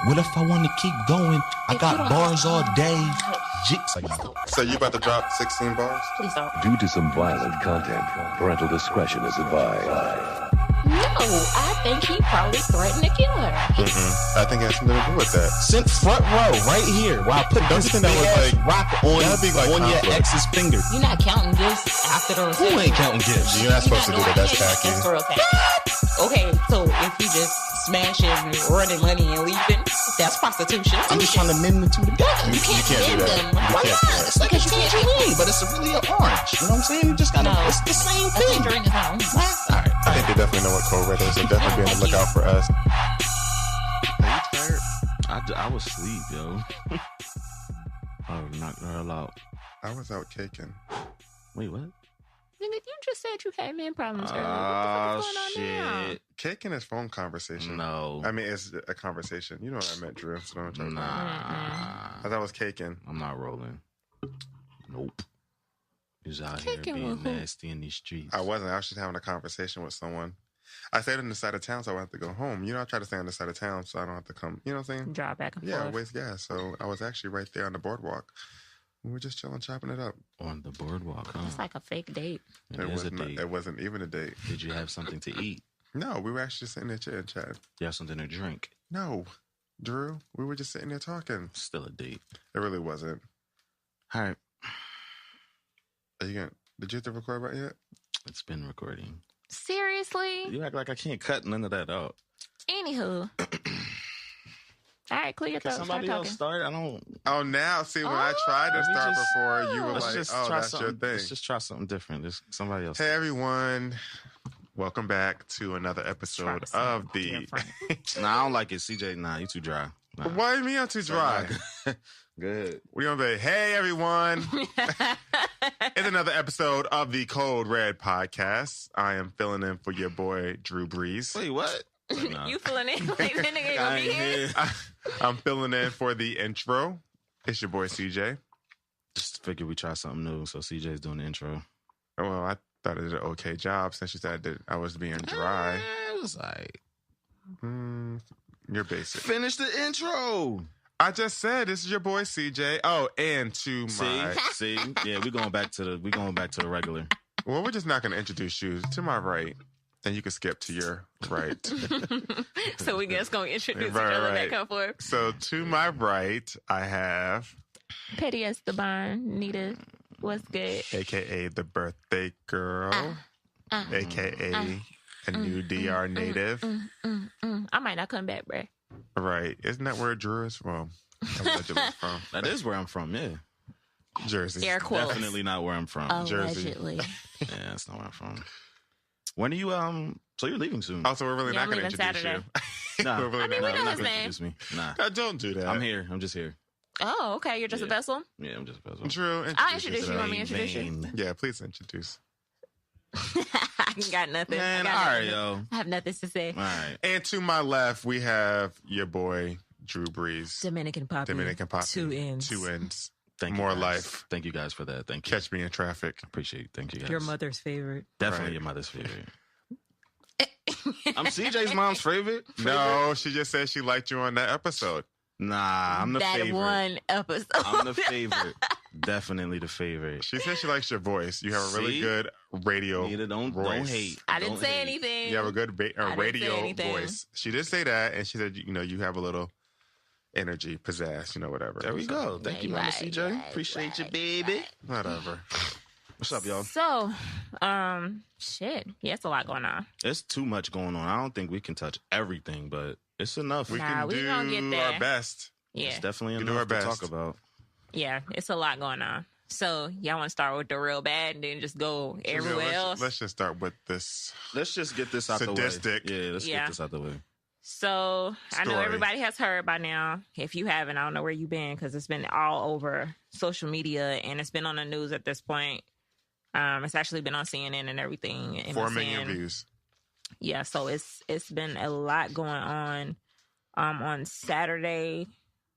What if I want to keep going? I got bars all day. So you about to drop 16 bars? Please don't. Due to some violent content, parental discretion is advised. No, I think he probably threatened to kill her. I think it has something to do with that. Sit front row, right here, while I put this think that was big-ass like- rock on, that'd be like on your conflict. ex's finger. You're not counting gifts after the Who reception. ain't counting gifts? You're not supposed to do that. That's tacky. That's real tacky. Okay, so if you just smashing, running money and leaving, that's prostitution. I'm just trying to mend the two together. You can't can't do bend that. them. You Why can't not? do that. It's like a tangerine, but it's really an orange. You know what I'm saying? You just gotta, No. it's the same A thing. tangerine is not orange. Alright. I think they definitely know what Code Red is. So definitely be on the lookout for us. Are you tired? I was asleep, yo. Oh, knocked the hell out. I was out caking. Wait, what? Nigga, you just said you had men problems earlier. What the fuck is going on now? shit. Caking is phone conversation. No. I mean, it's a conversation. You know what I meant, Drew. So don't try to Nah. I thought it was caking. I'm not rolling. Nope. He's out Kicking here with being who? nasty in these streets. I wasn't. I was just having a conversation with someone. I stayed on the side of town, so I wouldn't have to go home. You know, I try to stay on the side of town, so I don't have to come. You know what I'm saying? Drive back and Yeah, forth. waste gas. So I was actually right there on the boardwalk. We were just chilling, chopping it up. On the boardwalk, huh? It's like a fake date. It is a date. It wasn't even a date. Did you have something to eat? No, we were actually just sitting there chit chatting. You have something to drink? No, Drew, we were just sitting there talking. Still a date. It really wasn't. All right. Are you gonna? Did you hit the record button yet? It's been recording. Seriously? You act like I can't cut none of that out. Anywho. All right, clear your Can throat. Start somebody else talking. start? I don't. Oh, now see when I tried to Let me start just- before, you were Let's like, just "Oh, try that's your something. thing." Let's just try something different. There's somebody else. Hey everyone, welcome back to another episode of the. Nah, I don't like it. CJ, nah, you too dry. Nah. Why me? I'm too dry. Good. We gonna be. Hey everyone, it's another episode of the Code Red podcast. I am filling in for your boy Drew Brees. Wait, what? Nah. You feeling it? Like that nigga ain't gonna I be ain't here? here. I'm filling in for the intro. It's your boy CJ. Just figured we try something new. So CJ's doing the intro. Well, I thought I did an okay job since you said that I was being dry. It was like You're basic. finish the intro. I just said this is your boy CJ. Oh, and to my See, yeah, we going back to the regular. well, we're just not going to introduce you to my right, and you can skip to your right. So we just gonna introduce Right, each other right. back and forth. So to my right, I have Petty Esteban, Nita, what's good? AKA the birthday girl, AKA a new DR native. I might not come back, bruh. Right? Isn't that where Drew is from? Allegedly from That is where I'm from. Yeah, Jersey. Air quotes. definitely not where I'm from. Jersey. Allegedly. Yeah, that's not where I'm from. When are you? So you're leaving soon? Also, we're really Yeah, not I'm going to leaving introduce you. Nah. We're really I mean, not we gonna know You're his not gonna name. introduce me. Nah, Don't do that. I'm here. I'm just here. Oh, okay. You're just a Yeah. vessel? Yeah, I'm just a puzzle. Drew, I'll introduce introduce you. yourself. Want me to introduce you? Vain. Yeah, please introduce. I got nothing. Man, I all got right, nothing. yo. I have nothing to say. All right. And to my left, we have your boy Drew Brees, Dominican Poppy. Dominican Poppy. 2 ends. 2 ends. Thank you. More guys. life. Thank you guys for that. Thank you. Catch me in traffic. Appreciate it. Thank you guys. Your mother's favorite. Definitely Right. your mother's favorite. I'm CJ's mom's favorite. No, she just said she liked you on that episode. Nah, I'm the that favorite. one episode. I'm the favorite. Definitely the favorite. She said she likes your voice. You have a really See? good radio Neither don't voice. hate. I didn't Don't say hate. anything. You have a good I didn't say radio anything. voice. She did say that, and she said, you have a little energy, pizzazz, whatever. There we So, go. Thank you, Mama Right, CJ. right, Appreciate you, right, baby. Whatever. What's up, y'all? So, shit. Yeah, it's a lot going on. It's too much going on. I don't think we can touch everything, but it's enough. We Nah, can we do gonna get there. our best. Yeah. It's definitely We do enough our to best. talk about. Yeah, it's a lot going on. So, y'all want to start with the real bad and then just go everywhere else? Let's just start with this. Let's just get this out Sadistic. the way. Yeah, let's Yeah. get this out the way. So, I know Story. everybody has heard by now. If you haven't, I don't know where you've been because it's been all over social media and it's been on the news at this point. It's actually been on CNN and everything. And 4 it's million saying- views. Yeah, so it's been a lot going on. On Saturday,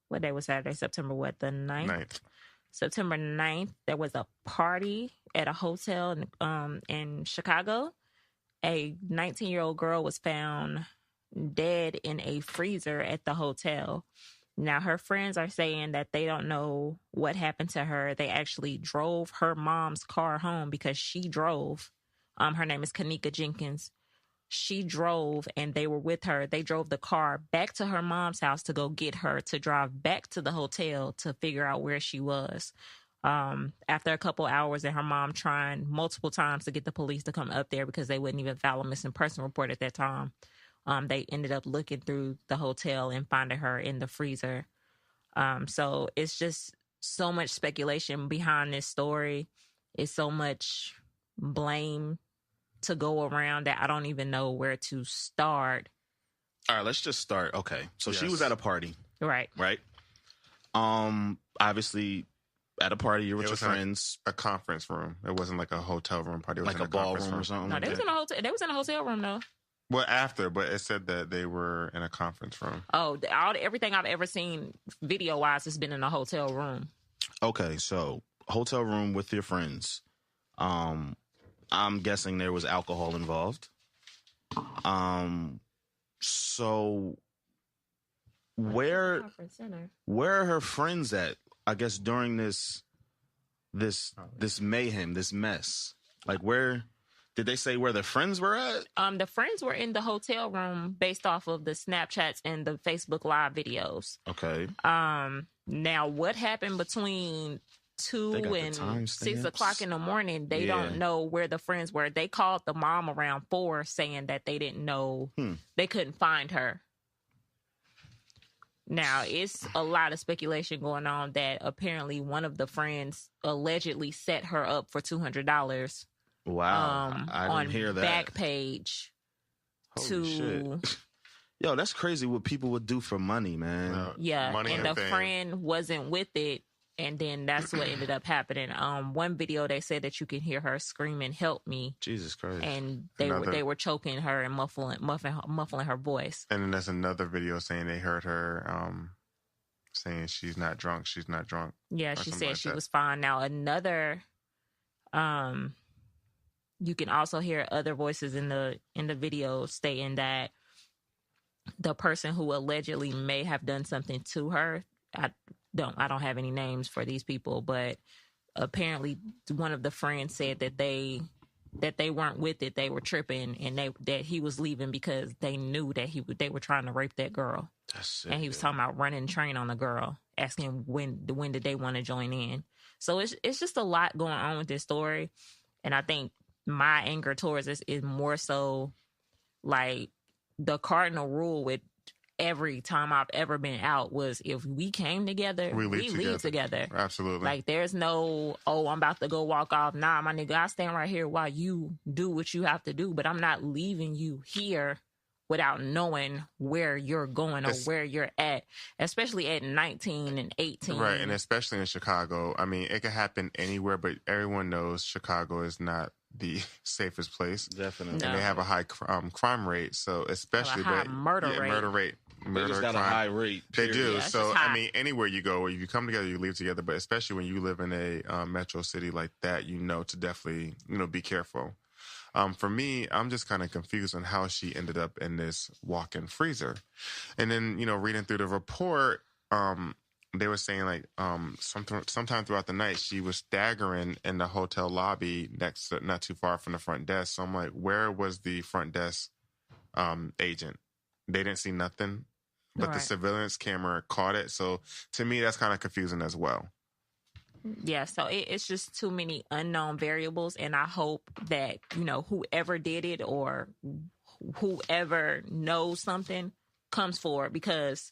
what day was Saturday? September what? The 9th? 9th. September 9th, there was a party at a hotel in Chicago. A 19-year-old girl was found dead in a freezer at the hotel. Now, her friends are saying that they don't know what happened to her. They actually drove her mom's car home because she drove. Her name is Kanika Jenkins. She drove and they were with her. They drove the car back to her mom's house to go get her, to drive back to the hotel to figure out where she was. After a couple hours and her mom trying multiple times to get the police to come up there because they wouldn't even file a missing person report at that time. They ended up looking through the hotel and finding her in the freezer. So it's just so much speculation behind this story. It's so much blame to go around that I don't even know where to start. All right, let's just start. Okay, so she Yes. was at a party, Right. right? Obviously, at a party, you're with It your was in friends, a conference room. It wasn't like a hotel room party. It was like in a conference ballroom or something. No, like they was that. in a hotel. They was in a hotel room though. Well, after, but it said that they were in a conference room. Oh, everything I've ever seen video wise has been in a hotel room. Okay, so hotel room with your friends. I'm guessing there was alcohol involved. So where Conference center. are her friends at? I guess during this mayhem, this mess. Like, where did they say where their friends were at? The friends were in the hotel room based off of the Snapchats and the Facebook Live videos. Okay. Now what happened between They 2 got the and timestamps. 6 o'clock in the morning? They Yeah. don't know where the friends were. They called the mom around 4 saying that they didn't know, they couldn't find her. Now, it's a lot of speculation going on that apparently one of the friends allegedly set her up for $200 Wow. I on didn't hear that. Backpage Holy to shit. Yo, that's crazy what people would do for money, man. yeah, Money and the fame. friend wasn't with it, and then that's what ended up happening. One video they said that you can hear her screaming, "Help me!" Jesus Christ. and Another- they were choking her and muffling her voice. And then there's another video saying they heard her saying she's not drunk. She's not drunk. Yeah, or she something said like she that. was fine. Now another, you can also hear other voices in the video stating that the person who allegedly may have done something to her, I don't have any names for these people, but apparently one of the friends said that they weren't with it, they were tripping, and that he was leaving because they knew that they were trying to rape that girl. That's sick, And he was yo. talking about running train on the girl, asking when did they want to join in. So it's just a lot going on with this story, and I think my anger towards this is more so like the cardinal rule with every time I've ever been out was if we came together, We we leave leave together. Absolutely. Like there's no, oh, I'm about to go walk off. Nah, my nigga, I stand right here while you do what you have to do, but I'm not leaving you here without knowing where you're going or It's- where you're at, especially at 19 and 18. Right, and especially in Chicago. I mean, it could happen anywhere, but everyone knows Chicago is not the safest place. Definitely. No. And they have a high crime rate, so especially high but murder rate. They just got a high rate. They period. do. Yeah, it's So just high. I mean, anywhere you go, if you come together, you leave together. But especially when you live in a metro city like that, to definitely be careful. For me, I'm just kind of confused on how she ended up in this walk-in freezer, and then reading through the report, they were saying like sometime throughout the night she was staggering in the hotel lobby not too far from the front desk. So I'm like, where was the front desk agent? They didn't see nothing, but the Right. surveillance camera caught it. So to me, that's kind of confusing as well. Yeah, so it's just too many unknown variables, and I hope that whoever did it or whoever knows something comes forward, because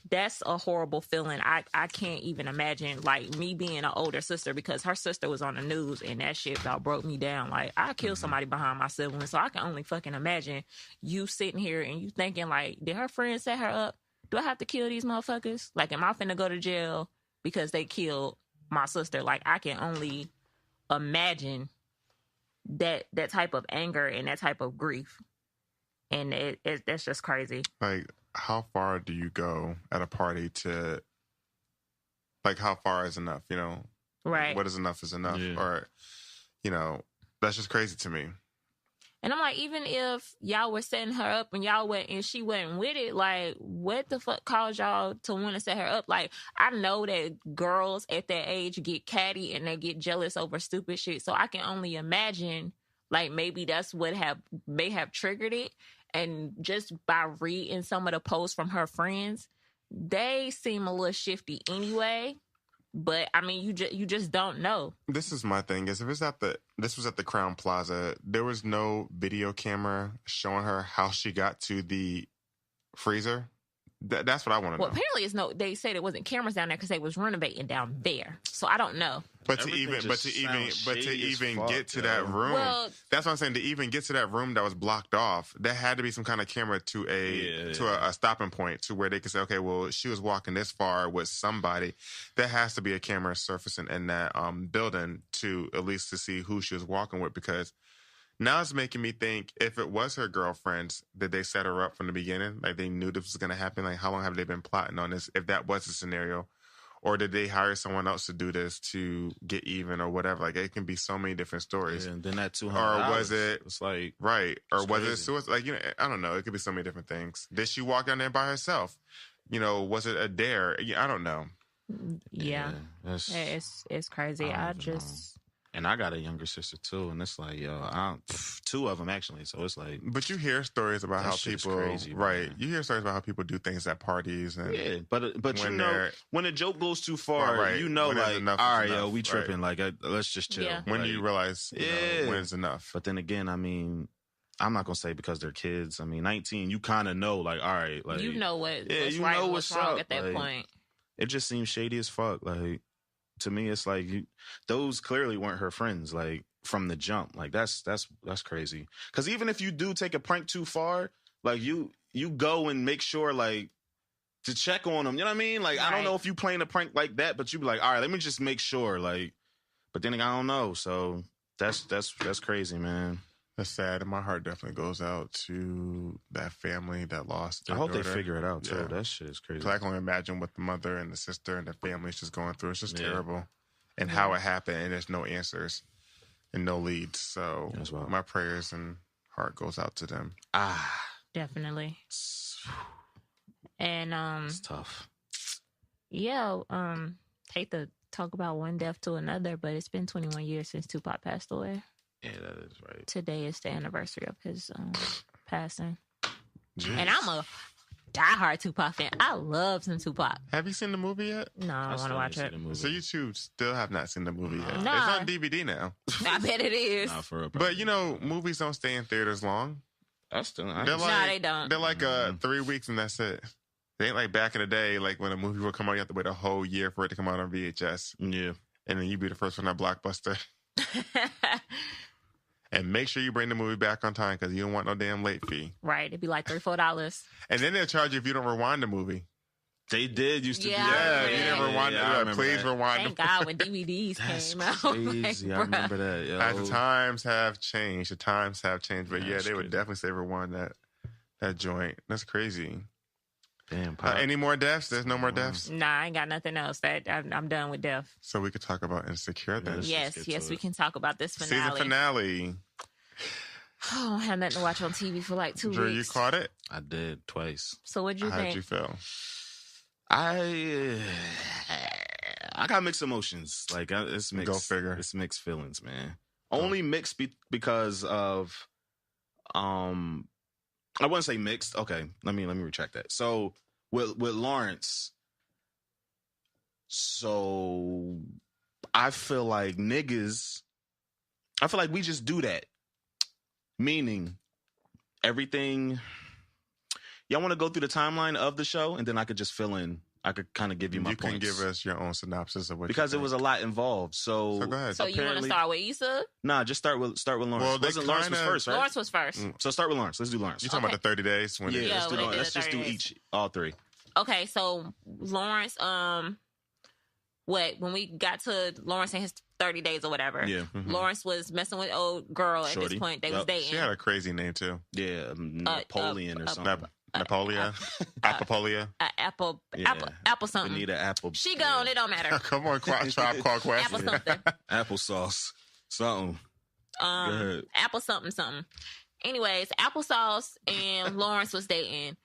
that's a horrible feeling. I can't even imagine, like, me being an older sister, because her sister was on the news and that shit about broke me down. Like, I killed somebody behind my sibling, so I can only fucking imagine you sitting here and you thinking, like, did her friend set her up? Do I have to kill these motherfuckers? Like, am I finna go to jail because they killed my sister? Like, I can only imagine that type of anger and that type of grief, and that's just crazy. Like, how far do you go at a party to, like, how far is enough? Right. What is enough is enough, Yeah. or that's just crazy to me. And I'm like, even if y'all were setting her up and y'all went and she wasn't with it, like, what the fuck caused y'all to want to set her up? Like, I know that girls at that age get catty and they get jealous over stupid shit. So I can only imagine, like, maybe that's what may have triggered it. And just by reading some of the posts from her friends, they seem a little shifty anyway. But I mean, you just don't know. This is my thing: is if this was at the Crown Plaza, there was no video camera showing her how she got to the freezer. That's what I want to Well, know. apparently they said it wasn't cameras down there because they was renovating down there. So I don't know. But to Everything even just sounds shady as fuck, get to yo. that room, Well- that's what I'm saying. To even get to that room that was blocked off, there had to be some kind of camera to a stopping point to where they could say, okay, well, she was walking this far with somebody. There has to be a camera surfacing in that building to at least to see who she was walking with, because now it's making me think, if it was her girlfriends, did they set her up from the beginning? Like, they knew this was going to happen? Like, how long have they been plotting on this, if that was the scenario? Or did they hire someone else to do this to get even or whatever? Like, it can be so many different stories. Yeah, and then that $200. Or was it- It's like, Right. Or It's was it crazy. suicide? Like, I don't know. It could be so many different things. Did she walk down there by herself? Was it a dare? I don't know. Yeah, that's, it's crazy. I I don't even just and I got a younger sister too, and it's like, yo, two of them actually. So it's like, But you hear stories about That how shit's people, crazy, right? man. You hear stories about how people do things at parties, and yeah, but when they're- when a joke goes too far, Right. you know, When it's like, enough all is right, yo, enough, we right. tripping. Like, let's just chill. Yeah. when do Like, you realize, Yeah. when it's enough? But then again, I mean, I'm not gonna say because they're kids. I mean, 19, you kind of know, like, all right, like, you know what's you right know and what's what's wrong up, at that like- point. it just seems shady as fuck. Like, to me, it's like those clearly weren't her friends. Like, from the jump, like that's crazy. Because even if you do take a prank too far, like you go and make sure, like, to check on them. You know what I mean? Like, I don't Right. know if you playing a prank like that, but you be like, all right, let me just make sure. Like, but then I don't know. So that's crazy, man. That's sad, and my heart definitely goes out to that family that lost I their hope they daughter. figure it out too. Yeah. That shit is crazy. 'Cause I can only imagine what the mother and the sister and the family's just going through. It's just Yeah. terrible, and how it happened, and there's no answers and no leads. So That's wild. my prayers and heart goes out to them. Definitely. It's And tough. yeah, hate to talk about one death to another, but it's been 21 years since Tupac passed away. Yeah, that is right. Today is the anniversary of his passing. Jeez. And I'm a diehard Tupac fan. I love some Tupac. Have you seen the movie yet? No, I want to watch it. So you two still have not seen the movie yet. Nah. It's on DVD now. I bet it is. Nah, for real. But movies don't stay in theaters long. that's still. They're like, Nah, they don't. They're like 3 weeks and that's it. They ain't like back in the day, like when a movie would come out, you have to wait a whole year for it to come out on VHS, yeah. and then you be the first one at Blockbuster. And make sure you bring the movie back on time because you don't want no damn late fee. Right. It'd be like $3-4. And then they'll charge you if you don't rewind the movie. They did used to Yeah, do I Yeah, that. if you remember didn't rewind Yeah, I it, like, remember please that. rewind Thank the God when DVDs That's came out. crazy. Like, I bruh. remember that. Yo. As the times have changed, But yeah, That's they would crazy. definitely say rewind that joint. That's crazy. Damn, Pop. Any more deaths? There's no more deaths? Nah, I ain't got nothing else. I'm done with death. So we could talk about Insecure then. Let's Yes, just get yes, to we it. can talk about this finale. Season finale. Oh, I don't have nothing to watch on TV for like 2 Drew, weeks. you caught it? I did twice. So what'd you How'd think? you feel? I got mixed emotions. Like, it's mixed. Go figure. It's mixed feelings, man. Only mixed because of I wouldn't say mixed. Okay, let me retract that. So with Lawrence, so I feel like niggas. I feel like we just do that. Meaning, everything. Y'all want to go through the timeline of the show, and then I could just fill in. I could kind of give you my You can points. give us your own synopsis of what Because you it was a lot involved. So So go ahead. So you want to apparently- start with Issa? Nah, just start with Lawrence. Well, they Wasn't Lawrence was kinda- first, right? Lawrence was first. So start with Lawrence. Let's do Lawrence. You talking about the 30 days? When Yeah, it- Yeah, let's do when they Lawrence. did Let's the just do 30 each, all three. Okay, so Lawrence, when we got to Lawrence and his 30 days or whatever, Yeah. Lawrence was messing with old girl at Shorty. this point. They was Yup. dating. She had a crazy name too. Yeah, Napoleon or something. Napoleon? Apopolia? Apple something. Benita Apple. She gone. It don't matter. Come on, Tribe Called Quest. Apple something. Applesauce. Something. ahead. Apple something. Anyways, Applesauce and Lawrence was dating.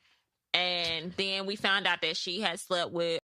And then we found out that she had slept with